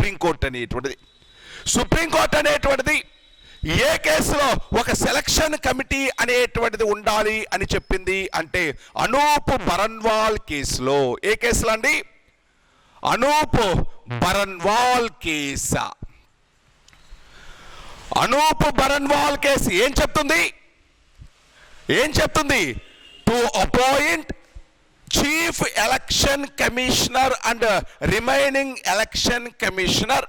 Supreme court అనేటువంటిది. Supreme court అనేటువంటిది ఏ కేసులో ఒక సెలక్షన్ కమిటీ అనేటువంటిది ఉండాలి అని చెప్పింది అంటే అనూప్ బరన్వాల్ కేసులో. ఏ కేసులో అండి? అనూప్ బరన్వాల్ కేసు. అనూప్ బరన్వాల్ కేసు ఏం చెప్తుంది? To appoint chief election commissioner and remaining election commissioner,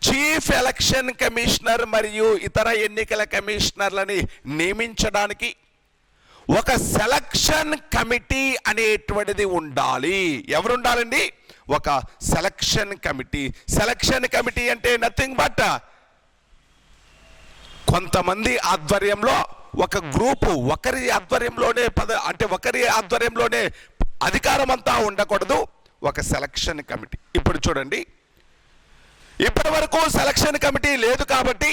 chief election commissioner మరియు ఇతర ఎన్నికల కమిషనర్లని నియమించడానికి ఒక సెలక్షన్ కమిటీ అనేటువంటిది ఉండాలి. ఎవరు ఉండాలండి? ఒక సెలక్షన్ కమిటీ. సెలక్షన్ కమిటీ అంటే నథింగ్ బట్ కొంతమంది ఆధ్వర్యంలో ఒక గ్రూపు, ఒకరి ఆధ్వర్యంలోనే ఒకరి ఆధ్వర్యంలోనే అధికారం అంతా ఉండకూడదు, ఒక సెలక్షన్ కమిటీ. ఇప్పుడు చూడండి, ఇప్పటి వరకు సెలక్షన్ కమిటీ లేదు కాబట్టి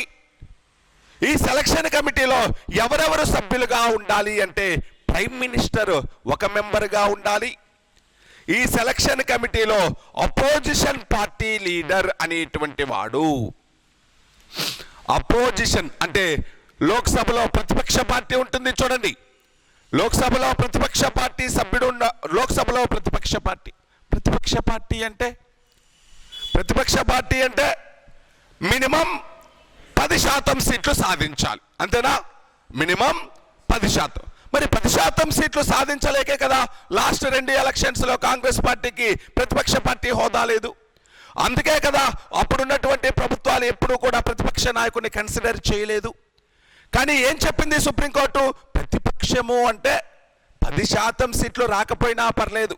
ఈ సెలక్షన్ కమిటీలో ఎవరెవరు సభ్యులుగా ఉండాలి అంటే ప్రైమ్ మినిస్టర్ ఒక మెంబర్గా ఉండాలి. ఈ సెలక్షన్ కమిటీలో అపోజిషన్ పార్టీ లీడర్ అనేటువంటి వాడు, అపోజిషన్ అంటే లోక్సభలో ప్రతిపక్ష పార్టీ ఉంటుంది చూడండి, లోక్సభలో ప్రతిపక్ష పార్టీ సభ్యుడు లోక్సభలో ప్రతిపక్ష పార్టీ అంటే మినిమం 10% సీట్లు సాధించాలి, అంతేనా? మినిమం 10%. మరి 10% సీట్లు సాధించలేకే కదా లాస్ట్ 2 ఎలక్షన్స్లో కాంగ్రెస్ పార్టీకి ప్రతిపక్ష పార్టీ హోదా లేదు. అందుకే కదా అప్పుడున్నటువంటి ప్రభుత్వాలు ఎప్పుడూ కూడా ప్రతిపక్ష నాయకుడిని కన్సిడర్ చేయలేదు. కానీ ఏం చెప్పింది సుప్రీంకోర్టు? ప్రతిపక్షము అంటే 10% సీట్లు రాకపోయినా పర్లేదు,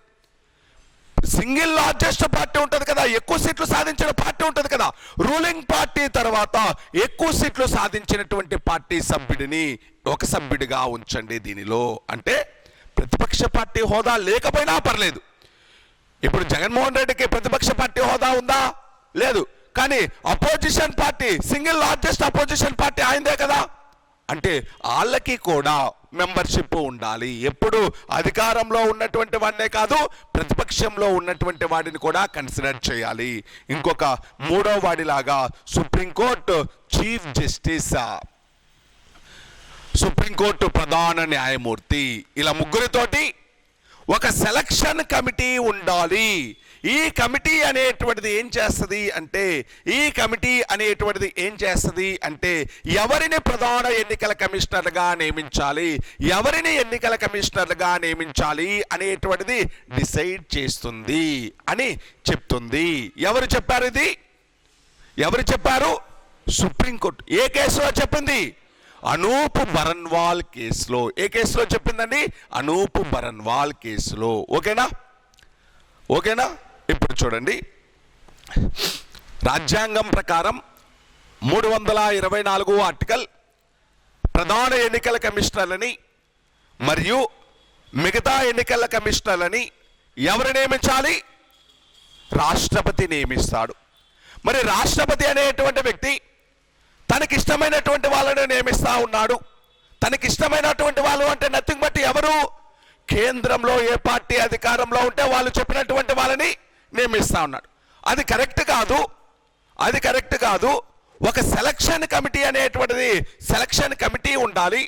సింగిల్ లార్జెస్ట్ పార్టీ ఉంటుంది కదా, ఎక్కువ సీట్లు సాధించిన పార్టీ ఉంటుంది కదా, రూలింగ్ పార్టీ తర్వాత ఎక్కువ సీట్లు సాధించినటువంటి పార్టీ సభ్యుడిని ఒక సభ్యుడిగా ఉంచండి దీనిలో. అంటే ప్రతిపక్ష పార్టీ హోదా లేకపోయినా పర్లేదు. ఇప్పుడు జగన్మోహన్ రెడ్డికి ప్రతిపక్ష పార్టీ హోదా ఉందా? లేదు. కానీ opposition party, single largest opposition party ఆయనదే కదా. అంటే వాళ్ళకి కూడా మెంబర్షిప్ ఉండాలి. ఎప్పుడు అధికారంలో ఉన్నటువంటి వాడినే కాదు, ప్రతిపక్షంలో ఉన్నటువంటి వాడిని కూడా కన్సిడర్ చేయాలి. ఇంకొక మూడో వాడిలాగా సుప్రీంకోర్టు చీఫ్ జస్టిస్, సుప్రీంకోర్టు ప్రధాన న్యాయమూర్తి, ఇలా ముగ్గురితోటి ఒక సెలక్షన్ కమిటీ ఉండాలి. ఈ కమిటీ అనేటువంటిది ఏం చేస్తుంది అంటే ఎవరిని ప్రధాన ఎన్నికల కమిషనర్గా నియమించాలి, ఎవరిని ఎన్నికల కమిషనర్గా నియమించాలి అనేటువంటిది డిసైడ్ చేస్తుంది అని చెప్తుంది. ఎవరు చెప్పారు ఇది? ఎవరు చెప్పారు? సుప్రీంకోర్టు. ఏ కేసులో చెప్పింది? అనూప్ బరన్వాల్ కేసులో. ఏ కేసులో చెప్పిందండి? అనూప్ బరన్వాల్ కేసులో. ఓకేనా? ఇప్పుడు చూడండి, రాజ్యాంగం ప్రకారం 324 ఆర్టికల్ ప్రధాన ఎన్నికల కమిషనర్లని మరియు మిగతా ఎన్నికల కమిషనర్లని ఎవరు నియమించాలి? రాష్ట్రపతి నియమిస్తాడు. మరి రాష్ట్రపతి అనేటువంటి వ్యక్తి తనకిష్టమైనటువంటి వాళ్ళని నియమిస్తా ఉన్నాడు. తనకిష్టమైనటువంటి వాళ్ళు అంటే నథింగ్ బట్ ఎవరు? కేంద్రంలో ఏ పార్టీ అధికారంలో ఉంటే వాళ్ళు చెప్పినటువంటి వాళ్ళని నియమిస్తా ఉన్నాడు. అది కరెక్ట్ కాదు. ఒక సెలక్షన్ కమిటీ అనేటువంటిది సెలక్షన్ కమిటీ ఉండాలి.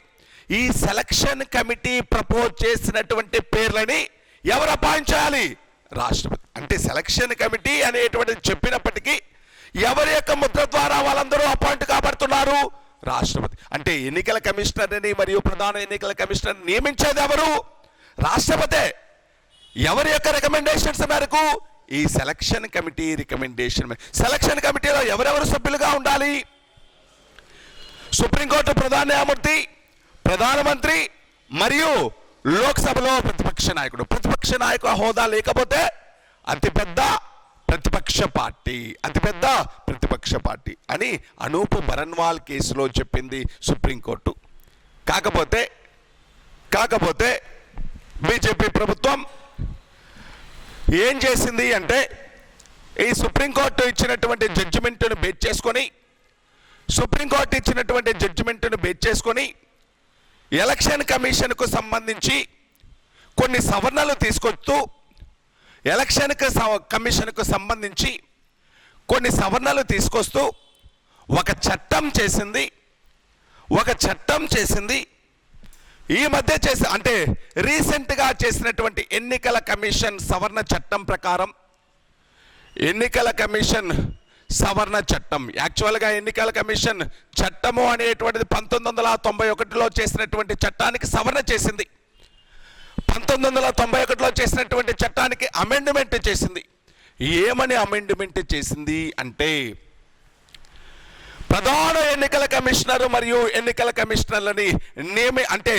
ఈ సెలక్షన్ కమిటీ ప్రపోజ్ చేసినటువంటి పేర్లని ఎవరు అపాయింట్ చేయాలి? రాష్ట్రపతి. అంటే సెలక్షన్ కమిటీ అనేటువంటిది చెప్పినప్పటికీ ఎవరి యొక్క ముద్ర ద్వారా వాళ్ళందరూ అపాయింట్ కాబడుతున్నారు? రాష్ట్రపతి. అంటే ఎన్నికల కమిషనర్ని మరియు ప్రధాన ఎన్నికల కమిషనర్ నియమించేది ఎవరు? రాష్ట్రపతే. ఎవరి యొక్క రికమెండేషన్స్ మేరకు? ఈ సెలక్షన్ కమిటీ రికమెండేషన్. సెలక్షన్ కమిటీలో ఎవరెవరు సభ్యులుగా ఉండాలి? సుప్రీంకోర్టు ప్రధాన న్యాయమూర్తి, ప్రధానమంత్రి మరియు లోక్సభలో ప్రతిపక్ష నాయకుడు. ప్రతిపక్ష నాయకుల హోదా లేకపోతే అతిపెద్ద ప్రతిపక్ష పార్టీ అని అనూప్ బరన్వాల్ కేసులో చెప్పింది సుప్రీంకోర్టు. కాకపోతే బీజేపీ ప్రభుత్వం ఏం చేసింది అంటే ఈ సుప్రీంకోర్టు ఇచ్చినటువంటి జడ్జిమెంట్ను బేస్ చేసుకొని ఎలక్షన్ కమిషన్కు సంబంధించి కొన్ని సవరణలు తీసుకొస్తూ ఎలక్షన్ కమిషన్కు సంబంధించి కొన్ని సవరణలు తీసుకొస్తూ ఒక చట్టం చేసింది. ఈ మధ్య అంటే రీసెంట్గా చేసినటువంటి ఎన్నికల కమిషన్ సవరణ చట్టం ప్రకారం, ఎన్నికల కమిషన్ సవరణ చట్టం, యాక్చువల్గా ఎన్నికల కమిషన్ చట్టము అనేటువంటిది 1991లో చేసినటువంటి చట్టానికి సవరణ చేసింది. 1991లో చేసినటువంటి చట్టానికి అమెండ్మెంట్ చేసింది. ఏమని అమెండ్మెంట్ చేసింది అంటే, ప్రధాన ఎన్నికల కమిషనర్ మరియు ఎన్నికల కమిషనర్లని అంటే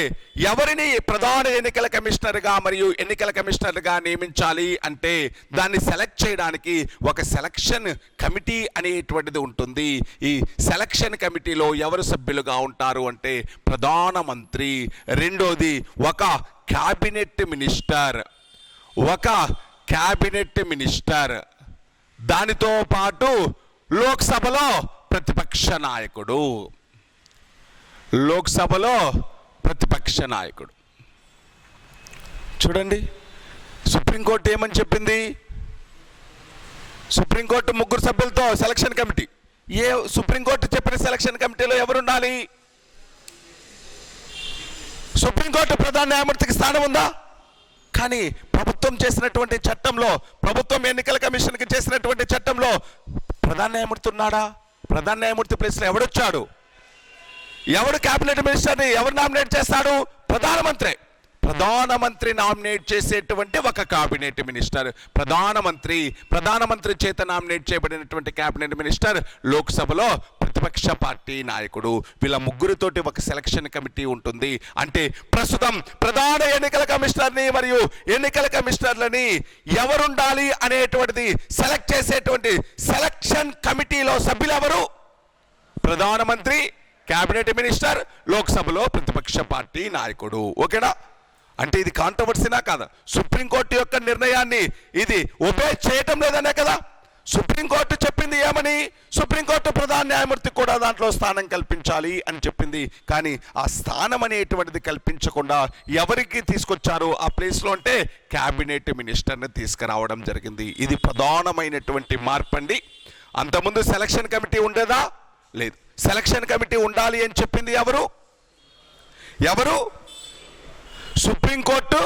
ఎవరిని ప్రధాన ఎన్నికల కమిషనర్గా మరియు ఎన్నికల కమిషనర్గా నియమించాలి అంటే దాన్ని సెలెక్ట్ చేయడానికి ఒక సెలక్షన్ కమిటీ అనేటువంటిది ఉంటుంది. ఈ సెలక్షన్ కమిటీలో ఎవరు సభ్యులుగా ఉంటారు అంటే ప్రధానమంత్రి, రెండోది ఒక క్యాబినెట్ మినిస్టర్, దానితో పాటు లోక్సభలో ప్రతిపక్ష నాయకుడు. చూడండి, సుప్రీంకోర్టు ఏమని చెప్పింది? సుప్రీంకోర్టు 3 సభ్యులతో సెలక్షన్ కమిటీ. సుప్రీంకోర్టు చెప్పిన సెలక్షన్ కమిటీలో ఎవరు ఉండాలి? సుప్రీంకోర్టు ప్రధాన న్యాయమూర్తికి స్థానం ఉందా? కానీ ప్రభుత్వం చేసినటువంటి చట్టంలో, ప్రభుత్వం ఎన్నికల కమిషన్కి చేసినటువంటి చట్టంలో ప్రధాన న్యాయమూర్తి ఉన్నాడా? ప్రధాన న్యాయమూర్తి ప్లేస్లో ఎవడొచ్చాడు? ఎవడు క్యాబినెట్ మినిస్టర్ని ఎవరు నామినేట్ చేస్తాడు? ప్రధానమంత్రి నామినేట్ చేసేటువంటి ఒక క్యాబినెట్ మినిస్టర్, ప్రధానమంత్రి చేత నామినేట్ చేయబడినటువంటి క్యాబినెట్ మినిస్టర్, లోక్సభలో ప్రతిపక్ష పార్టీ నాయకుడు. వీళ్ళ ముగ్గురితోటి ఒక సెలక్షన్ కమిటీ ఉంటుంది. అంటే ప్రస్తుతం ప్రధాన ఎన్నికల కమిషనర్ని మరియు ఎన్నికల కమిషనర్లని ఎవరుండాలి అనేటువంటిది సెలెక్ట్ చేసేటువంటి సెలక్షన్ కమిటీలో సభ్యులు ఎవరు? ప్రధానమంత్రి, క్యాబినెట్ మినిస్టర్, లోక్సభలో ప్రతిపక్ష పార్టీ నాయకుడు. ఓకేనా? అంటే ఇది కాంట్రవర్సీనా కాదా? సుప్రీంకోర్టు యొక్క నిర్ణయాన్ని ఇది ఒబే చేయటం లేదనే కదా. సుప్రీంకోర్టు చెప్పింది ఏమని? సుప్రీంకోర్టు ప్రధాన న్యాయమూర్తి కూడా దాంట్లో స్థానం కల్పించాలి అని చెప్పింది. కానీ ఆ స్థానం అనేటువంటిది కల్పించకుండా ఎవరికి తీసుకొచ్చారు ఆ ప్లేస్లో అంటే క్యాబినెట్ మినిస్టర్ని తీసుకురావడం జరిగింది. ఇది ప్రధానమైనటువంటి మార్పు అండి. అంతకుముందు సెలక్షన్ కమిటీ ఉండేదా? లేదు. సెలక్షన్ కమిటీ ఉండాలి అని చెప్పింది ఎవరు? సుప్రీంకోర్టు.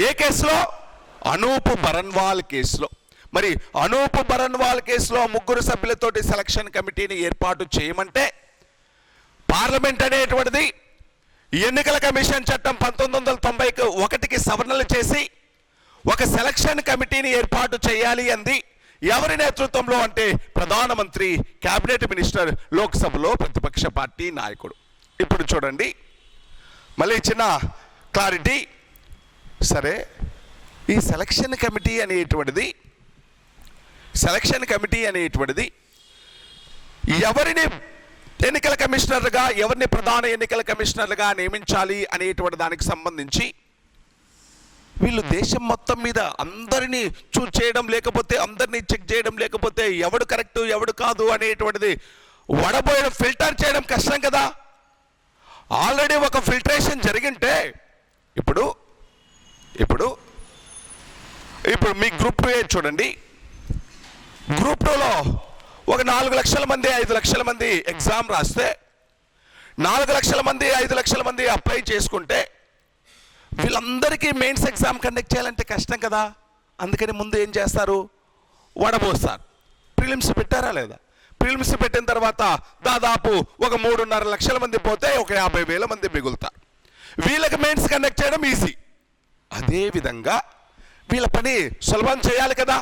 ఏ కేసులో? అనూప్ బరన్వాల్ కేసులో. మరి అనూప్ బరన్వాల్ కేసులో 3 సభ్యులతోటి సెలక్షన్ కమిటీని ఏర్పాటు చేయమంటే పార్లమెంట్ అనేటువంటిది ఎన్నికల కమిషన్ చట్టం 1991కి సవరణలు చేసి ఒక సెలక్షన్ కమిటీని ఏర్పాటు చేయాలి అంది. ఎవరి నేతృత్వంలో అంటే ప్రధానమంత్రి, క్యాబినెట్ మినిస్టర్, లోక్సభలో ప్రతిపక్ష పార్టీ నాయకుడు. ఇప్పుడు చూడండి, మళ్ళీ చిన్న క్లారిటీ. సరే, ఈ సెలక్షన్ కమిటీ అనేటువంటిది ఎవరిని ఎన్నికల కమిషనర్గా, ఎవరిని ప్రధాన ఎన్నికల కమిషనర్గా నియమించాలి అనేటువంటి దానికి సంబంధించి వీళ్ళు దేశం మొత్తం మీద అందరినీ చూస్ చేయడం, లేకపోతే అందరినీ చెక్ చేయడం, లేకపోతే ఎవడు కరెక్ట్ ఎవడు కాదు అనేటువంటిది వడబోయడం, ఫిల్టర్ చేయడం కష్టం కదా. ఆల్రెడీ ఒక ఫిల్టరేషన్ జరిగింటే ఇప్పుడు మీ గ్రూప్ 2 చూడండి. గ్రూప్ 2లో ఒక 4 లక్షల మంది 5 లక్షల మంది ఎగ్జామ్ రాస్తే 4 లక్షల మంది 5 లక్షల మంది అప్లై చేసుకుంటే వీళ్ళందరికీ మెయిన్స్ ఎగ్జామ్ కండక్ట్ చేయాలంటే కష్టం కదా. అందుకని ముందు ఏం చేస్తారు? వడబోస్తారు. ప్రిలిమ్స్ పెట్టారా లేదా? ప్రిలిమ్స్ పెట్టిన తర్వాత దాదాపు ఒక 3.5 లక్షల మంది పోతే ఒక 50,000 మంది మిగులుతారు. వీళ్ళకి మెయిన్స్ కండక్ట్ చేయడం ఈజీ. అదేవిధంగా వీళ్ళ పని సులభం చేయాలి కదా.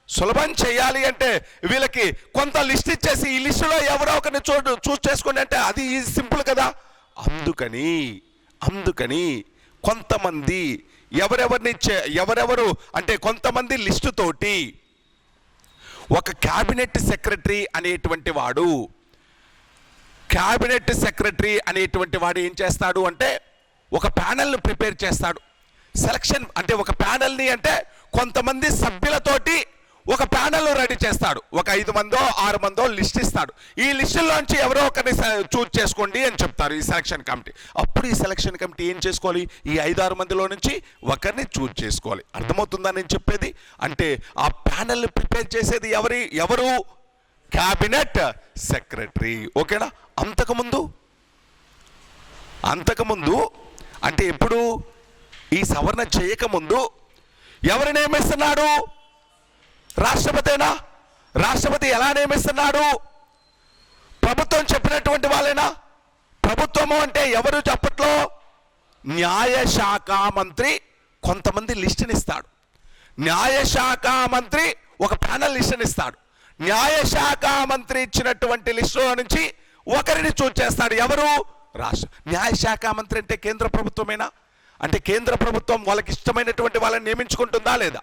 సులభం చేయాలి అంటే వీళ్ళకి కొంత లిస్ట్ ఇచ్చేసి ఈ లిస్టులో ఎవరో ఒకరిని చూస్ చేసుకోండి అంటే అది సింపుల్ కదా. అందుకని కొంతమంది ఎవరెవరు అంటే కొంతమంది లిస్టు తోటి ఒక క్యాబినెట్ సెక్రటరీ అనేటువంటి వాడు ఏం చేస్తాడు అంటే ఒక ప్యానెల్ను ప్రిపేర్ చేస్తాడు. సెలక్షన్ అంటే ఒక ప్యానెల్ని అంటే కొంతమంది సభ్యులతోటి ఒక ప్యానెల్ రెడీ చేస్తాడు. ఒక 5 మందో 6 మందో లిస్ట్ ఇస్తాడు. ఈ లిస్టుల్లోంచి ఎవరో ఒకరిని చూస్ చేసుకోండి అని చెప్తారు ఈ సెలక్షన్ కమిటీ. అప్పుడు ఈ సెలక్షన్ కమిటీ ఏం చేసుకోవాలి? ఈ 5-6 మందిలో నుంచి ఒకరిని చూస్ చేసుకోవాలి. అర్థమవుతుందా నేను చెప్పేది? అంటే ఆ ప్యానెల్ని ప్రిపేర్ చేసేది ఎవరు? Cabinet secretary. ఓకేనా? అంతకుముందు అంటే ఎప్పుడు ఈ సవరణ చేయకముందు ఎవరు నియమిస్తున్నాడు? రాష్ట్రపతేనా? రాష్ట్రపతి ఎలా నియమిస్తున్నాడు? ప్రభుత్వం చెప్పినటువంటి వాళ్ళేనా? ప్రభుత్వము అంటే ఎవరు? అప్పట్లో న్యాయశాఖ మంత్రి కొంతమంది లిస్టుని ఇస్తాడు. న్యాయశాఖ మంత్రి ఒక ప్యానల్ లిస్టుని ఇస్తాడు. న్యాయశాఖ మంత్రి ఇచ్చినటువంటి లిస్టులో నుంచి ఒకరిని చూస్ చేస్తాడు. ఎవరు? రాష్ట్ర న్యాయశాఖ మంత్రి అంటే కేంద్ర ప్రభుత్వమేనా? అంటే కేంద్ర ప్రభుత్వం వాళ్ళకి ఇష్టమైనటువంటి వాళ్ళని నియమించుకుంటుందా లేదా?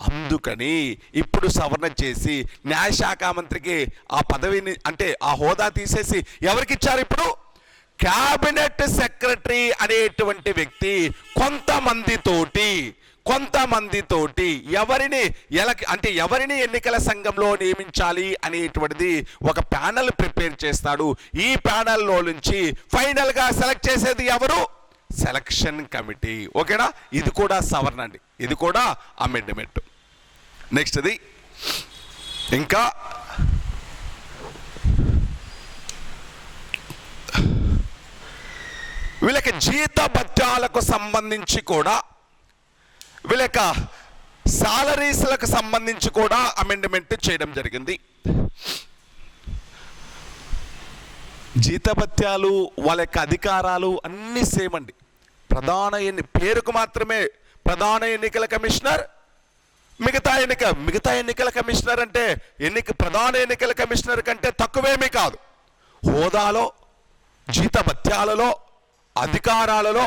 అందుకని ఇప్పుడు సవరణ చేసి న్యాయశాఖ మంత్రికి ఆ పదవిని అంటే ఆ హోదా తీసేసి ఎవరికి ఇచ్చారు? ఇప్పుడు క్యాబినెట్ సెక్రటరీ అనేటువంటి వ్యక్తి కొంతమందితోటి ఎవరిని ఎన్నికల సంఘంలో నియమించాలి అనేటువంటిది ఒక ప్యానల్ ప్రిపేర్ చేస్తాడు. ఈ ప్యానల్లో నుంచి ఫైనల్ గా సెలెక్ట్ చేసేది ఎవరు? Selection committee. ఓకేనా? ఇది కూడా సవరణ అండి, ఇది కూడా అమెండ్మెంట్. నెక్స్ట్ది ఇంకా వీళ్ళకి జీతభత్యాలకు సంబంధించి కూడా, వీళ్ళ సాలరీస్లకు సంబంధించి కూడా అమెండ్మెంట్ చేయడం జరిగింది. జీతభత్యాలు వాళ్ళ యొక్క అధికారాలు అన్నీ సేమ్ అండి. పేరుకు మాత్రమే ప్రధాన ఎన్నికల కమిషనర్, మిగతా ఎన్నికల కమిషనర్ అంటే ప్రధాన ఎన్నికల కమిషనర్ కంటే తక్కువేమీ కాదు. హోదాలో, జీతభత్యాలలో, అధికారాలలో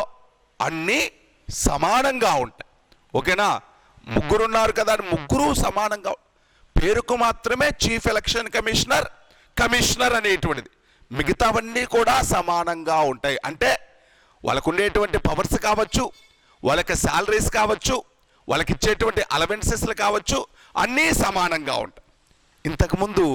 అన్నీ సమానంగా ఉంటాయి. ఓకేనా? ముగ్గురు ఉన్నారు కదా, ముగ్గురు సమానంగా. పేరుకు మాత్రమే చీఫ్ ఎలక్షన్ కమిషనర్ అనేటువంటిది, మిగతావన్నీ కూడా సమానంగా ఉంటాయి. అంటే వాళ్ళకు ఉండేటువంటి పవర్స్ కావచ్చు, వాళ్ళకి శాలరీస్ కావచ్చు, వాళ్ళకి ఇచ్చేటువంటి అలవెన్సెస్లు కావచ్చు, అన్నీ సమానంగా ఉంటాయి. ఇంతకుముందు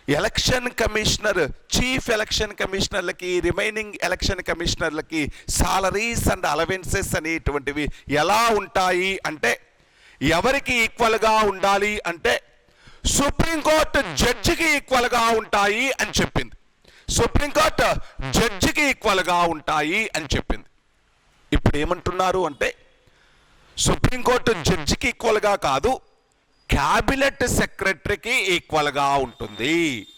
ఎలక్షన్ కమిషనర్, చీఫ్ ఎలక్షన్ కమిషనర్లకి, రిమైనింగ్ ఎలక్షన్ కమిషనర్లకి సాలరీస్ అండ్ అలవెన్సెస్ అనేటువంటివి ఎలా ఉంటాయి అంటే, ఎవరికి ఈక్వల్గా ఉండాలి అంటే సుప్రీంకోర్టు జడ్జికి ఈక్వల్గా ఉంటాయి అని చెప్పింది. సుప్రీంకోర్టు జడ్జికి ఈక్వల్గా ఉంటాయి అని చెప్పింది. ఇప్పుడు ఏమంటున్నారు అంటే సుప్రీంకోర్టు జడ్జికి ఈక్వల్గా కాదు, క్యాబినెట్ సెక్రటరీకి ఈక్వల్గా ఉంటుంది.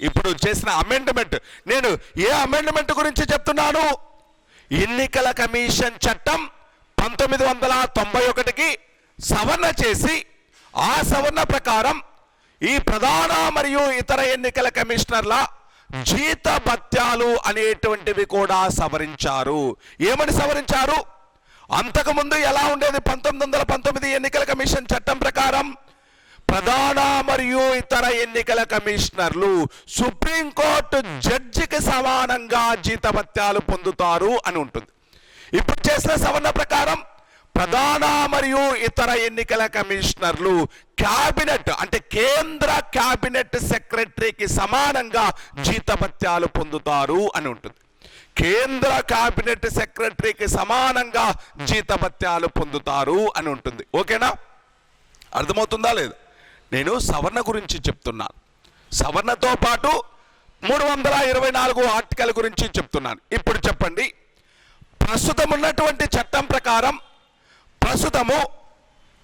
ఇప్పుడు చేసిన అమెండ్మెంట్, నేను ఏ అమెండ్మెంట్ గురించి చెప్తున్నాను? ఎన్నికల కమిషన్ చట్టం 1991కి సవరణ చేసి, ఆ సవరణ ప్రకారం ఈ ప్రధాన మరియు ఇతర ఎన్నికల కమిషనర్ల జీతభత్యాలు అనేటువంటివి కూడా సవరించారు. ఏమని సవరించారు? అంతకుముందు ఎలా ఉండేది? 1919 ఎన్నికల కమిషన్ చట్టం ప్రకారం ప్రధాన మరియు ఇతర ఎన్నికల కమిషనర్లు సుప్రీంకోర్టు జడ్జికి సమానంగా జీతభత్యాలు పొందుతారు అని ఉంటుంది. ఇప్పుడు చేసిన సవరణ ప్రకారం ప్రధాన మరియు ఇతర ఎన్నికల కమిషనర్లు క్యాబినెట్ అంటే కేంద్ర క్యాబినెట్ సెక్రటరీకి సమానంగా జీతభత్యాలు పొందుతారు అని ఉంటుంది. కేంద్ర క్యాబినెట్ సెక్రటరీకి సమానంగా జీతభత్యాలు పొందుతారు అని ఉంటుంది. ఓకేనా? అర్థమవుతుందా లేదా? నేను సవరణ గురించి చెప్తున్నాను. సవరణతో పాటు 324 ఆర్టికల్ గురించి చెప్తున్నాను. ఇప్పుడు చెప్పండి, ప్రస్తుతం ఉన్నటువంటి చట్టం ప్రకారం ప్రస్తుతము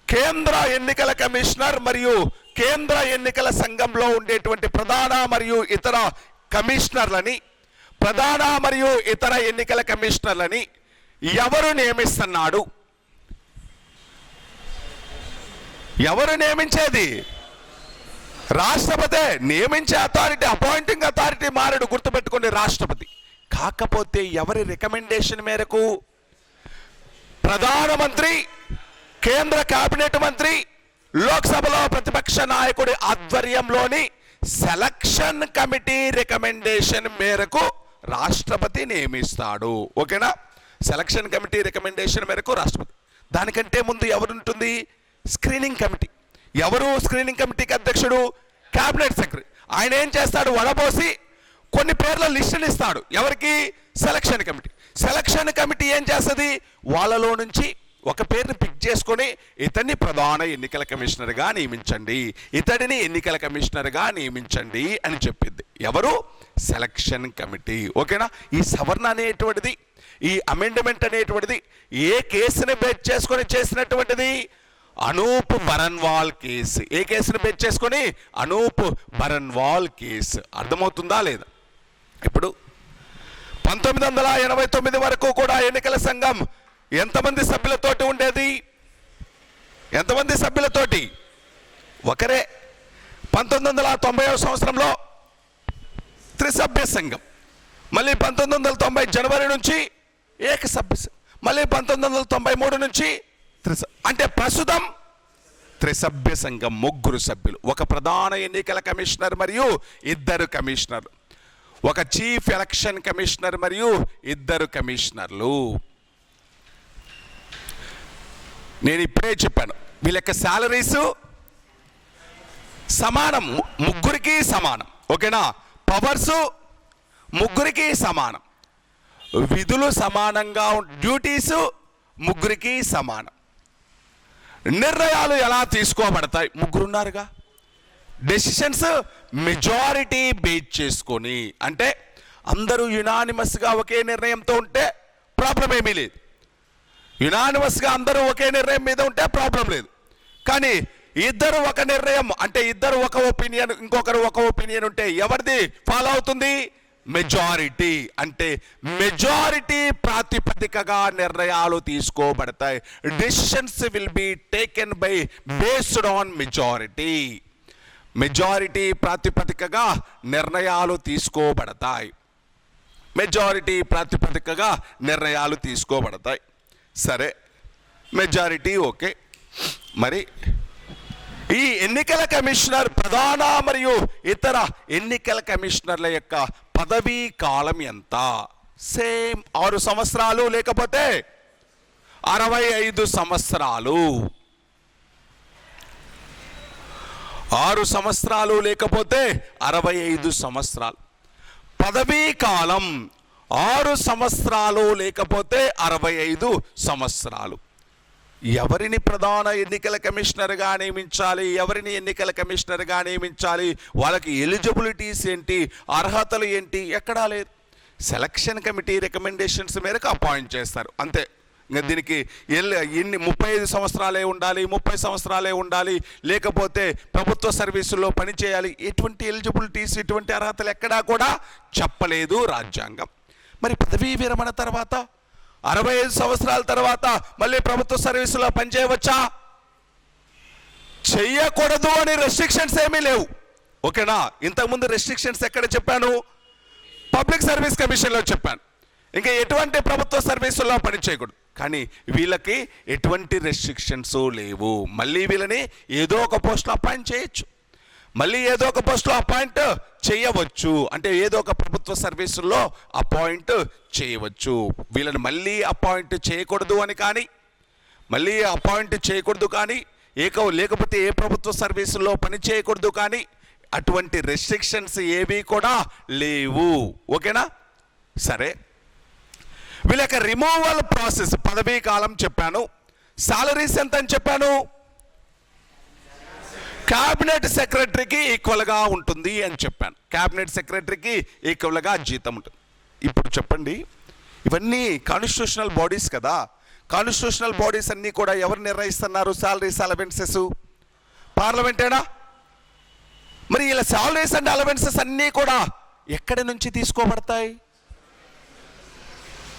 కేంద్ర ఎన్నికల కమిషనర్ మరియు కేంద్ర ఎన్నికల సంఘంలో ఉండేటువంటి ప్రధాన మరియు ఇతర కమిషనర్లని, ప్రధాన మరియు ఇతర ఎన్నికల కమిషనర్లని ఎవరు నియమిస్తున్నాడు? ఎవరు నియమించేది? రాష్ట్రపతి. నియమించే అథారిటీ, అపాయింటింగ్ అథారిటీ మారడు, గుర్తుపెట్టుకోండి, రాష్ట్రపతి. కాకపోతే ఎవరి రికమెండేషన్ మేరకు? ప్రధానమంత్రి, కేంద్ర కేబినెట్ మంత్రి, లోక్సభలో ప్రతిపక్ష నాయకుడి ఆధ్వర్యంలోని సెలక్షన్ కమిటీ రికమెండేషన్ మేరకు రాష్ట్రపతి నియమిస్తాడు. ఓకేనా? సెలక్షన్ కమిటీ రికమెండేషన్ మేరకు రాష్ట్రపతి. దానికంటే ముందు ఎవరుంటుంది? Screening committee. ఎవరు స్క్రీనింగ్ కమిటీకి అధ్యక్షుడు? Cabinet secretary. ఆయన ఏం చేస్తాడు? వడబోసి కొన్ని పేర్ల లిస్టుని ఇస్తాడు. ఎవరికి? Selection committee. సెలక్షన్ కమిటీ ఏం చేస్తుంది? వాళ్ళలో నుంచి ఒక పేరుని పిక్ చేసుకొని ఇతన్ని ప్రధాన ఎన్నికల కమిషనర్గా నియమించండి, ఇతడిని ఎన్నికల కమిషనర్గా నియమించండి అని చెప్పింది. ఎవరు? Selection committee. ఓకేనా? ఈ సవరణ అనేటువంటిది, ఈ అమెండ్మెంట్ అనేటువంటిది ఏ కేసుని బేస్ చేసుకొని చేసినటువంటిది? అనూప్ బరన్వాల్ కేసు. ఏ కేసుని బేస్ చేసుకొని? అనూప్ బరన్వాల్ కేసు. అర్థమవుతుందా లేదా? ఇప్పుడు 1989 వరకు కూడా ఎన్నికల సంఘం ఎంతమంది సభ్యులతోటి ఉండేది? ఎంతమంది సభ్యులతోటి? ఒకరే. 1990వ సంవత్సరంలో త్రిసభ్య సంఘం, మళ్ళీ 1990 జనవరి నుంచి ఏకసభ్య సంఘం, మళ్ళీ 1993 నుంచి అంటే ప్రస్తుతం త్రిసభ్య సంఘం, 3 సభ్యులు, ఒక ప్రధాన ఎన్నికల కమిషనర్ మరియు 2 కమిషనర్లు, ఒక చీఫ్ ఎలక్షన్ కమిషనర్ మరియు 2 కమిషనర్లు. నేను ఇప్పుడే చెప్పాను, వీళ్ళ యొక్క శాలరీస్ సమానం, 3కి సమానం. ఓకేనా? పవర్స్ 3కి సమానం, విధులు సమానంగా, డ్యూటీస్ 3కి సమానం. నిర్ణయాలు ఎలా తీసుకోబడతాయి? 3 ఉన్నారుగా. డెసిషన్స్ మెజారిటీ బేస్ చేసుకొని, అంటే అందరూ యునానిమస్గా ఒకే నిర్ణయంతో ఉంటే ప్రాబ్లం ఏమీ లేదు. యునానిమస్గా అందరూ ఒకే నిర్ణయం మీద ఉంటే ప్రాబ్లం లేదు. కానీ ఇద్దరు ఒక నిర్ణయం, అంటే ఇద్దరు ఒక ఒపీనియన్, ఇంకొకరు ఒక ఒపీనియన్ ఉంటే ఎవరిది ఫాలో అవుతుంది? మెజారిటీ. అంటే మెజారిటీ ప్రాతిపదికగా నిర్ణయాలు తీసుకోబడతాయి. Decisions will be taken by based on majority. Majority ప్రాతిపదికగా నిర్ణయాలు తీసుకోబడతాయి. మెజారిటీ ప్రాతిపదికగా నిర్ణయాలు తీసుకోబడతాయి. సరే, మెజారిటీ ఓకే. మరి ఈ ఎన్నికల కమిషనర్, ప్రధాన మరియు ఇతర ఎన్నికల కమిషనర్ల యొక్క పదవీ కాలం ఎంత? సేమ్ 6 సంవత్సరాలు, లేకపోతే 65 సంవత్సరాలు. 6 సంవత్సరాలు లేకపోతే 65 సంవత్సరాలు. పదవీ కాలం 6 సంవత్సరాలు లేకపోతే 65 సంవత్సరాలు. ఎవరిని ప్రధాన ఎన్నికల కమిషనర్గా నియమించాలి? ఎవరిని ఎన్నికల కమిషనర్గా నియమించాలి? వాళ్ళకి ఎలిజిబిలిటీస్ ఏంటి? అర్హతలు ఏంటి? ఎక్కడా లేదు. సెలక్షన్ కమిటీ రికమెండేషన్స్ మేరకు అపాయింట్ చేస్తారు, అంతే. ఇంకా దీనికి 35 సంవత్సరాలే ఉండాలి, 30 సంవత్సరాలే ఉండాలి, లేకపోతే ప్రభుత్వ సర్వీసుల్లో పనిచేయాలి, ఎటువంటి ఎలిజిబిలిటీస్, ఎటువంటి అర్హతలు ఎక్కడా కూడా చెప్పలేదు రాజ్యాంగం. మరి పదవీ విరమణ తర్వాత 65 సంవత్సరాల తర్వాత మళ్ళీ ప్రభుత్వ సర్వీసులో పనిచేయవచ్చా? చెయ్యకూడదు అని రెస్ట్రిక్షన్స్ ఏమీ లేవు. ఓకేనా? ఇంతకుముందు రెస్ట్రిక్షన్స్ ఎక్కడ చెప్పాను? పబ్లిక్ సర్వీస్ కమిషన్లో చెప్పాను. ఇంకా ఎటువంటి ప్రభుత్వ సర్వీసుల్లో పనిచేయకూడదు. కానీ వీళ్ళకి ఎటువంటి రెస్ట్రిక్షన్స్ లేవు. మళ్ళీ వీళ్ళని ఏదో ఒక పోస్ట్లో అపాయింట్ చేయొచ్చు, మళ్ళీ ఏదో ఒక పోస్ట్లో అపాయింట్ చేయవచ్చు. అంటే ఏదో ఒక ప్రభుత్వ సర్వీసుల్లో అపాయింట్ చేయవచ్చు. వీళ్ళని మళ్ళీ అపాయింట్ చేయకూడదు అని కానీ, మళ్ళీ అపాయింట్ చేయకూడదు కానీ, లేకపోతే ఏ ప్రభుత్వ సర్వీసుల్లో పని చేయకూడదు కానీ, అటువంటి రెస్ట్రిక్షన్స్ ఏవి కూడా లేవు. ఓకేనా? సరే, వీళ్ళ యొక్క రిమూవల్ ప్రాసెస్, పదవీ కాలం చెప్పాను. సాలరీస్ ఎంత అని చెప్పాను? క్యాబినెట్ సెక్రటరీకి ఈక్వల్గా ఉంటుంది అని చెప్పాను. క్యాబినెట్ సెక్రటరీకి ఈక్వల్గా జీతం ఉంటుంది. ఇప్పుడు చెప్పండి, ఇవన్నీ కాన్స్టిట్యూషనల్ బాడీస్ కదా. కాన్స్టిట్యూషనల్ బాడీస్ అన్నీ కూడా ఎవరు నిర్ణయిస్తున్నారు? Salaries, allowances పార్లమెంటేనా? మరి ఇలా సాలరీస్ అండ్ అలవెన్సెస్ అన్నీ కూడా ఎక్కడి నుంచి తీసుకోబడతాయి?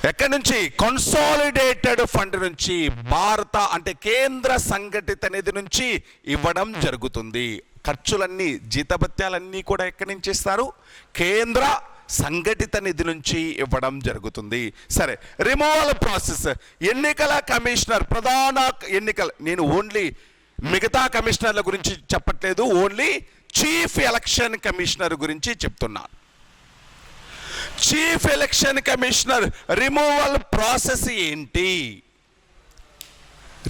ఎక్కడి నుంచి? కన్సాలిడేటెడ్ ఫండ్ నుంచి, భారత అంటే కేంద్ర సంఘటిత నిధి నుంచి ఇవ్వడం జరుగుతుంది. ఖర్చులన్నీ, జీతభత్యాలన్నీ కూడా ఎక్కడి నుంచి ఇస్తారు? కేంద్ర సంఘటిత నిధి నుంచి ఇవ్వడం జరుగుతుంది. సరే, రిమూవల్ ప్రాసెస్, ఎన్నికల కమిషనర్, ప్రధాన ఎన్నికల, నేను ఓన్లీ మిగతా కమిషనర్ల గురించి చెప్పట్లేదు, ఓన్లీ చీఫ్ ఎలక్షన్ కమిషనర్ గురించి చెప్తున్నాను. Chief election commissioner removal process ఏంటి?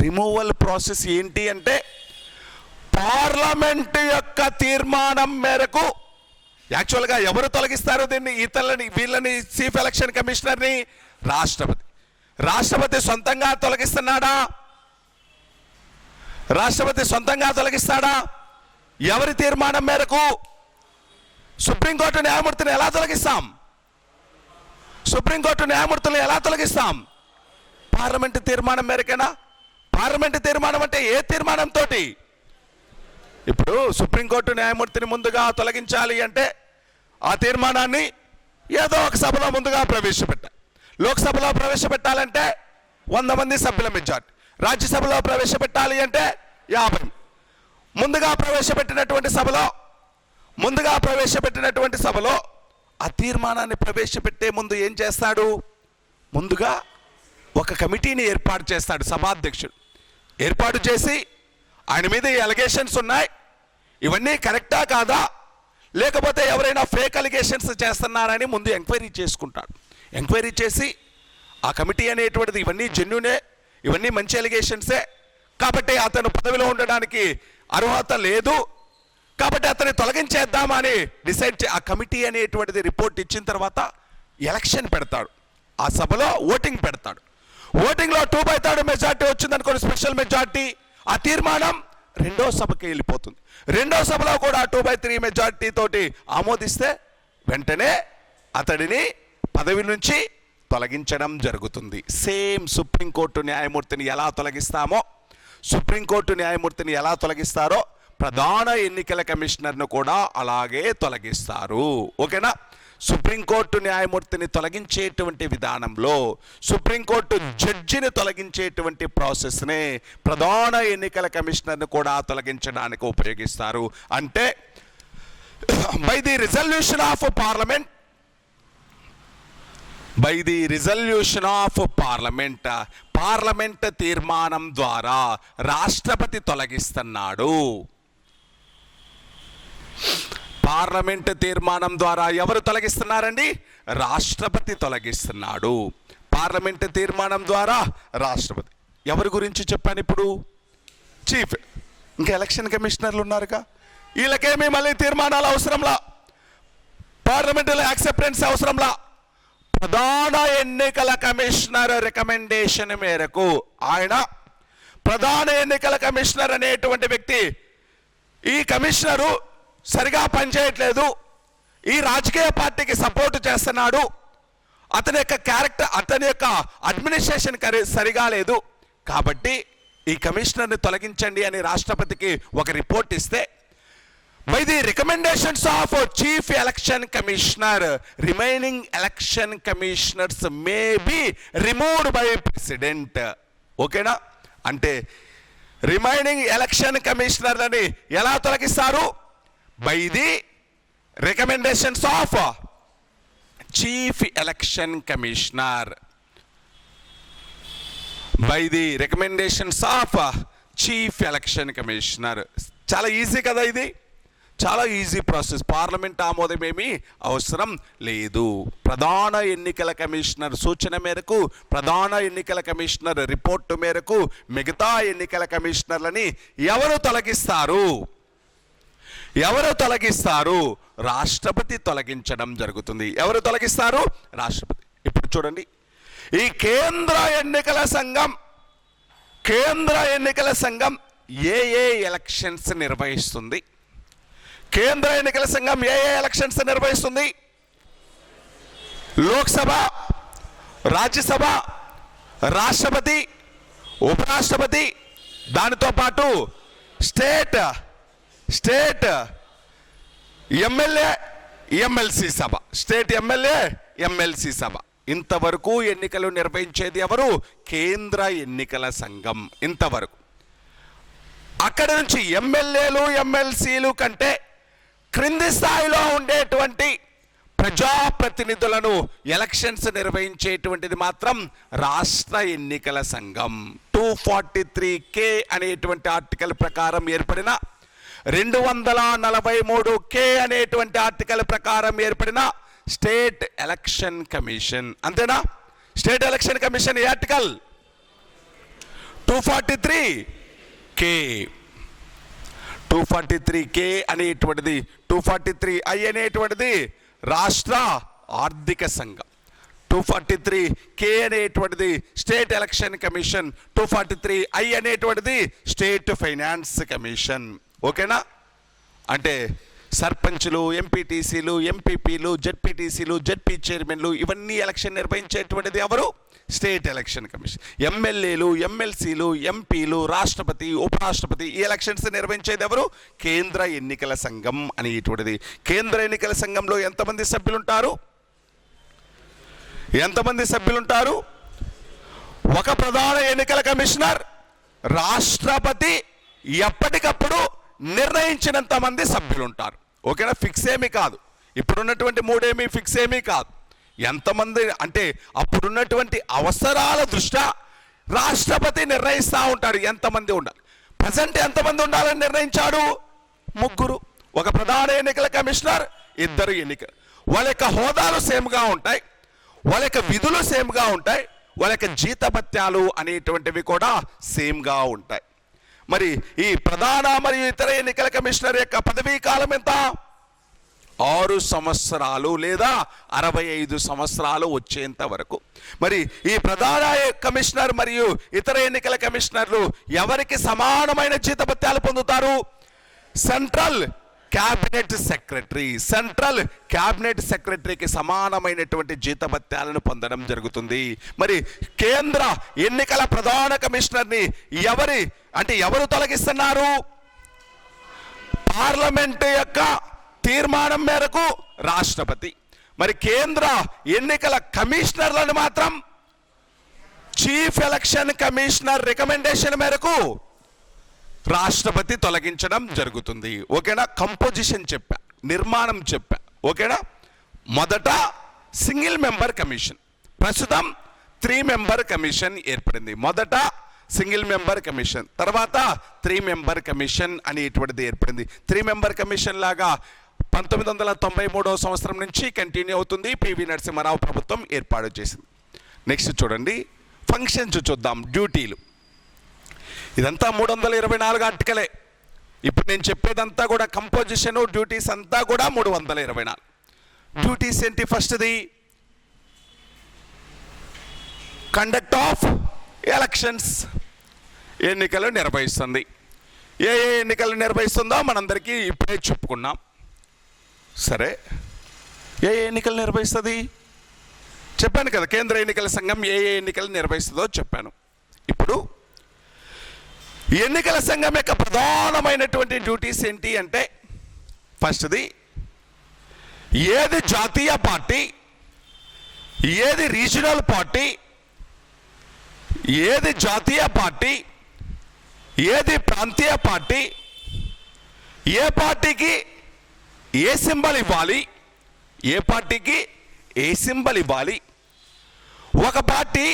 రిమూవల్ ప్రాసెస్ ఏంటి అంటే, పార్లమెంట్ యొక్క తీర్మానం మేరకు, యాక్చువల్గా ఎవరు తొలగిస్తారు దీన్ని? వీళ్ళని చీఫ్ ఎలక్షన్ కమిషనర్ని రాష్ట్రపతి. రాష్ట్రపతి సొంతంగా తొలగిస్తున్నాడా? రాష్ట్రపతి సొంతంగా తొలగిస్తాడా? ఎవరి తీర్మానం మేరకు? సుప్రీంకోర్టు న్యాయమూర్తిని ఎలా తొలగిస్తాం? సుప్రీంకోర్టు న్యాయమూర్తులను ఎలా తొలగిస్తాం? పార్లమెంటు తీర్మానం మేరకేనా? పార్లమెంటు తీర్మానం అంటే ఏ తీర్మానంతో? ఇప్పుడు సుప్రీంకోర్టు న్యాయమూర్తిని ముందుగా తొలగించాలి అంటే ఆ తీర్మానాన్ని ఏదో ఒక సభలో ముందుగా ప్రవేశపెట్టాలి. లోక్సభలో ప్రవేశపెట్టాలంటే 100 మంది సభ్యుల మెజార్టీ, రాజ్యసభలో ప్రవేశపెట్టాలి అంటే 50. ముందుగా ప్రవేశపెట్టినటువంటి సభలో ఆ తీర్మానాన్ని ప్రవేశపెట్టే ముందు ఏం చేస్తాడు? ముందుగా ఒక కమిటీని ఏర్పాటు చేస్తాడు సభాధ్యక్షుడు. ఏర్పాటు చేసి ఆయన మీద ఈ అలిగేషన్స్ ఉన్నాయి, ఇవన్నీ కరెక్టా కాదా, లేకపోతే ఎవరైనా ఫేక్ అలిగేషన్స్ చేస్తున్నారని ముందు ఎంక్వైరీ చేసుకుంటాడు. ఎంక్వైరీ చేసి ఆ కమిటీ అనేటువంటిది ఇవన్నీ జెన్యూనే, ఇవన్నీ మంచి అలిగేషన్సే, కాబట్టి అతను పదవిలో ఉండడానికి అర్హత లేదు, కాబట్టి అతన్ని తొలగించేద్దామని ఆ కమిటీ అనేటువంటిది రిపోర్ట్ ఇచ్చిన తర్వాత ఎలక్షన్ పెడతాడు. ఆ సభలో ఓటింగ్ పెడతాడు. ఓటింగ్లో 2/3 మెజార్టీ వచ్చిందనుకోండి, స్పెషల్ మెజార్టీ, ఆ తీర్మానం రెండో సభకి వెళ్ళిపోతుంది. రెండో సభలో కూడా 2/3 మెజార్టీ తోటి ఆమోదిస్తే వెంటనే అతడిని పదవి నుంచి తొలగించడం జరుగుతుంది. సేమ్ సుప్రీంకోర్టు న్యాయమూర్తిని ఎలా తొలగిస్తామో, సుప్రీంకోర్టు న్యాయమూర్తిని ఎలా తొలగిస్తారో ప్రధాన ఎన్నికల కమిషనర్ను కూడా అలాగే తొలగిస్తారు. ఓకేనా? సుప్రీంకోర్టు న్యాయమూర్తిని తొలగించేటువంటి విధానంలో సుప్రీంకోర్టు జడ్జిని తొలగించేటువంటి ప్రాసెస్నే ప్రధాన ఎన్నికల కమిషనర్ను కూడా తొలగించడానికి ఉపయోగిస్తారు. అంటే by the resolution of parliament, parliament తీర్మానం ద్వారా రాష్ట్రపతి తొలగిస్తున్నాడు. పార్లమెంట్ తీర్మానం ద్వారా ఎవరు తొలగిస్తున్నారండి? రాష్ట్రపతి తొలగిస్తున్నాడు. పార్లమెంట్ తీర్మానం ద్వారా రాష్ట్రపతి. ఎవరి గురించి చెప్పాను ఇప్పుడు? చీఫ్. ఇంకా ఎలక్షన్ కమిషనర్లు ఉన్నారుగా, వీళ్ళకేమీ మళ్ళీ తీర్మానాలు అవసరంలా, పార్లమెంటులో యాక్సెప్టెన్స్ అవసరంలా. ప్రధాన ఎన్నికల కమిషనర్ రికమెండేషన్ మేరకు, ఆయన ప్రధాన ఎన్నికల కమిషనర్ అనేటువంటి వ్యక్తి, ఈ కమిషనరు సరిగా పనిచేయట్లేదు, ఈ రాజకీయ పార్టీకి సపోర్ట్ చేస్తున్నాడు, అతని యొక్క క్యారెక్టర్, అతని యొక్క అడ్మినిస్ట్రేషన్ సరిగా లేదు, కాబట్టి ఈ కమిషనర్ని తొలగించండి అని రాష్ట్రపతికి ఒక రిపోర్ట్ ఇస్తే, by the recommendations of chief election commissioner remaining election commissioners may be removed by president. ఓకేనా? అంటే రిమైనింగ్ ఎలక్షన్ కమిషనర్లని ఎలా తొలగిస్తారు? By the recommendations of chief election commissioner. By the recommendations of chief election commissioner. చాలా easy కదా, ఇది చాలా easy process. Parliament ఆమోదం ఏమీ అవసరం లేదు. ప్రధాన ఎన్నికల కమిషనర్ సూచన మేరకు, ప్రధాన ఎన్నికల కమిషనర్ రిపోర్టు మేరకు మిగతా ఎన్నికల కమిషనర్లని ఎవరు తొలగిస్తారు? రాష్ట్రపతి తొలగించడం జరుగుతుంది. ఎవరు తొలగిస్తారు? రాష్ట్రపతి. ఇప్పుడు చూడండి, ఈ కేంద్ర ఎన్నికల సంఘం ఏ ఎలక్షన్స్ నిర్వహిస్తుంది? కేంద్ర ఎన్నికల సంఘం ఏ ఎలక్షన్స్ నిర్వహిస్తుంది? లోక్సభ, రాజ్యసభ, రాష్ట్రపతి, ఉపరాష్ట్రపతి, దానితో పాటు స్టేట్ ఎమ్మెల్యే ఎమ్మెల్సీ సభ, స్టేట్ ఎమ్మెల్యే ఎమ్మెల్సీ సభ. ఇంతవరకు ఎన్నికలు నిర్వహించేది ఎవరు? కేంద్ర ఎన్నికల సంఘం. ఇంతవరకు. అక్కడి నుంచి ఎమ్మెల్యేలు ఎమ్మెల్సీలు కంటే క్రింది స్థాయిలో ఉండేటువంటి ప్రజాప్రతినిధులను ఎలక్షన్స్ నిర్వహించేటువంటిది మాత్రం రాష్ట్ర ఎన్నికల సంఘం. 243K అనేటువంటి ఆర్టికల్ ప్రకారం ఏర్పడిన, 243K అనేటువంటి ఆర్టికల్ ప్రకారం ఏర్పడిన స్టేట్ ఎలక్షన్ కమిషన్. అంతేనా? స్టేట్ ఎలక్షన్ కమిషన్ ఏ ఆర్టికల్? 243K. 243K అనేటువంటిది, 243I అనేటువంటిది రాష్ట్ర ఆర్థిక సంఘం. 243 అనేటువంటిది స్టేట్ ఎలక్షన్ కమిషన్, 243 అనేటువంటిది స్టేట్ ఫైనాన్స్ కమిషన్. ఓకేనా? అంటే సర్పంచ్లు, ఎంపీటీసీలు, ఎంపీపీలు, జెడ్పీటీసీలు, జెడ్పీ చైర్మన్లు ఇవన్నీ ఎలక్షన్ నిర్వహించేటువంటిది ఎవరు? State election commission. ఎమ్మెల్యేలు, ఎమ్మెల్సీలు, ఎంపీలు, రాష్ట్రపతి, ఉపరాష్ట్రపతి ఈ ఎలక్షన్స్ నిర్వహించేది ఎవరు? కేంద్ర ఎన్నికల సంఘం అనేటువంటిది. కేంద్ర ఎన్నికల సంఘంలో ఎంతమంది సభ్యులుంటారు? ఒక ప్రధాన ఎన్నికల కమిషనర్, రాష్ట్రపతి ఎప్పటికప్పుడు నిర్ణయించినంత మంది సభ్యులు ఉంటారు. ఓకేనా? ఫిక్స్ ఏమీ కాదు. ఇప్పుడున్నటువంటి 3 ఫిక్స్ ఏమీ కాదు. ఎంతమంది అంటే అప్పుడున్నటువంటి అవసరాల దృష్ట్యా రాష్ట్రపతి నిర్ణయిస్తూ ఉంటాడు ఎంతమంది ఉండాలి. ప్రజెంట్ ఎంతమంది ఉండాలని నిర్ణయించాడు? 3. ఒక ప్రధాన ఎన్నికల కమిషనర్, 2 ఎన్నికలు. వాళ్ళ యొక్క హోదాలు సేమ్గా ఉంటాయి, వాళ్ళ యొక్క విధులు సేమ్గా ఉంటాయి, వాళ్ళ యొక్క జీతభత్యాలు అనేటువంటివి కూడా సేమ్గా ఉంటాయి. మరి ఈ ప్రధాన మరియు ఇతర ఎన్నికల కమిషనర్ యొక్క పదవీ కాలం ఎంత? 6 సంవత్సరాలు లేదా 65 సంవత్సరాలు వచ్చేంత వరకు. మరి ఈ ప్రధాన కమిషనర్ మరియు ఇతర ఎన్నికల కమిషనర్లు ఎవరికి సమానమైన జీతభత్యాలు పొందుతారు? సెంట్రల్ క్యాబినెట్ సెక్రటరీకి సమానమైనటువంటి జీతభత్యాలను పొందడం జరుగుతుంది. మరి కేంద్ర ఎన్నికల ప్రధాన కమిషనర్ని ఎవరు తొలగిస్తున్నారు? పార్లమెంట్ యొక్క తీర్మానం మేరకు రాష్ట్రపతి. మరి కేంద్ర ఎన్నికల కమిషనర్లను మాత్రం చీఫ్ ఎలక్షన్ కమిషనర్ రికమెండేషన్ మేరకు రాష్ట్రపతి తొలగించడం జరుగుతుంది. ఓకేనా? కంపోజిషన్ చెప్పా, నిర్మాణం చెప్పా. ఓకేనా? మొదట సింగిల్ మెంబర్ కమిషన్, ప్రస్తుతం 3 మెంబర్ కమిషన్ ఏర్పడింది. మొదట సింగిల్ మెంబర్ కమిషన్, తర్వాత 3 మెంబర్ కమిషన్ అనేటువంటిది ఏర్పడింది. 3 మెంబర్ కమిషన్ లాగా 1993 సంవత్సరం నుంచి కంటిన్యూ అవుతుంది. పివి నరసింహారావు ప్రభుత్వం ఏర్పాటు చేసింది. నెక్స్ట్ చూడండి, ఫంక్షన్స్ చూద్దాం. డ్యూటీలు, ఇదంతా 324 ఆర్టికలే. ఇప్పుడు నేను చెప్పేదంతా కూడా కంపోజిషన్, డ్యూటీస్ అంతా కూడా 324. డ్యూటీస్ ఏంటి? ఫస్ట్ది కండక్ట్ ఆఫ్ ఎలక్షన్స్, ఎన్నికలు నిర్వహిస్తుంది. ఏ ఎన్నికలు నిర్వహిస్తుందో మనందరికీ ఇప్పుడే చెప్పుకున్నాం. సరే, ఏ ఎన్నికలు నిర్వహిస్తుంది చెప్పాను కదా. కేంద్ర ఎన్నికల సంఘం ఏ ఎన్నికలు నిర్వహిస్తుందో చెప్పాను. ఇప్పుడు ఎన్నికల సంఘం యొక్క ప్రధానమైనటువంటి డ్యూటీస్ ఏంటి అంటే, ఫస్ట్ది ఏది జాతీయ పార్టీ, ఏది రీజనల్ పార్టీ, ఏది ప్రాంతీయ పార్టీ, ఏ పార్టీకి ఏ సింబల్ ఇవ్వాలి, ఒక పార్టీ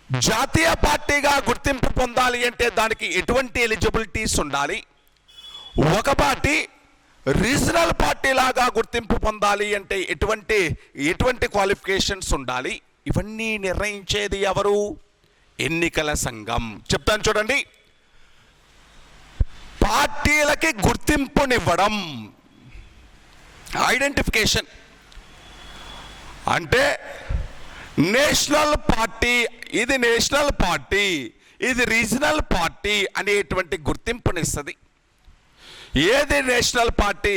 జాతీయ పార్టీగా గుర్తింపు పొందాలి అంటే దానికి ఎటువంటి ఎలిజిబిలిటీస్ ఉండాలి, ఒక పార్టీ రీజనల్ పార్టీ లాగా గుర్తింపు పొందాలి అంటే ఎటువంటి క్వాలిఫికేషన్స్ ఉండాలి, ఇవన్నీ నిర్ణయించేది ఎవరు? ఎన్నికల సంఘం. చెప్తాను చూడండి. పార్టీలకి గుర్తింపునివ్వడం, ఐడెంటిఫికేషన్ అంటే నేషనల్ పార్టీ, ఇది నేషనల్ పార్టీ, ఇది రీజనల్ పార్టీ అనేటువంటి గుర్తింపునిస్తుంది. ఏది నేషనల్ పార్టీ,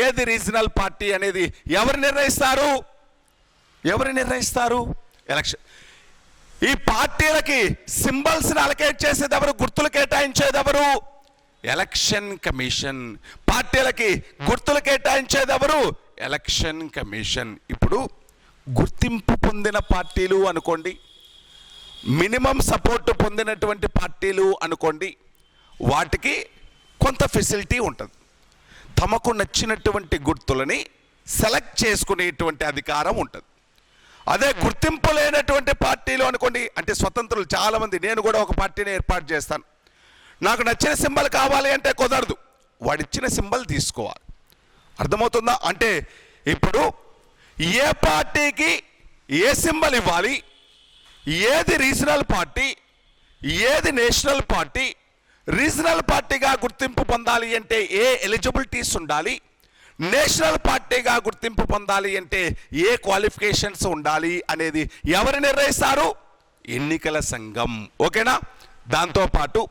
ఏది రీజనల్ పార్టీ అనేది ఎవరు నిర్ణయిస్తారు? ఎలక్షన్. ఈ పార్టీలకి సింబల్స్ని అలకేట్ చేసేది ఎవరు? గుర్తులు కేటాయించేది ఎవరు? Election commission. పార్టీలకి గుర్తులు కేటాయించేది ఎవరు? Election commission. ఇప్పుడు గుర్తింపు పొందిన పార్టీలు అనుకోండి, మినిమం సపోర్ట్ పొందినటువంటి పార్టీలు అనుకోండి, వాటికి కొంత ఫెసిలిటీ ఉంటుంది. తమకు నచ్చినటువంటి గుర్తులని సెలెక్ట్ చేసుకునేటువంటి అధికారం ఉంటుంది. అదే గుర్తింపు లేనటువంటి పార్టీలు అనుకోండి, అంటే స్వతంత్రులు చాలామంది, నేను కూడా ఒక పార్టీని ఏర్పాటు చేస్తాను, నాకు నచ్చిన సింబల్ కావాలి అంటే కుదరదు, వాడిచ్చిన సింబల్ తీసుకోవాలి. అర్థమవుతుందా? అంటే ఇప్పుడు ఏ పార్టీకి ఏ సింబల్ ఇవ్వాలి, ఏది రీజనల్ పార్టీ, ఏది నేషనల్ పార్టీ, రీజనల్ పార్టీగా గుర్తింపు పొందాలి అంటే ఏ ఎలిజిబిలిటీస్ ఉండాలి, నేషనల్ పార్టీగా గుర్తింపు పొందాలి అంటే ఏ క్వాలిఫికేషన్స్ ఉండాలి అనేది ఎవరు నిర్ణయిస్తారు? ఎన్నికల సంఘం. ఓకేనా? దాంతోపాటు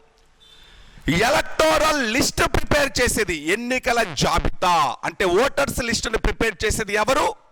ఎలక్టోరల్ లిస్ట్ ప్రిపేర్ చేసేది, ఎన్నికల జాబితా అంటే ఓటర్స్ లిస్టును ప్రిపేర్ చేసేది ఎవరు?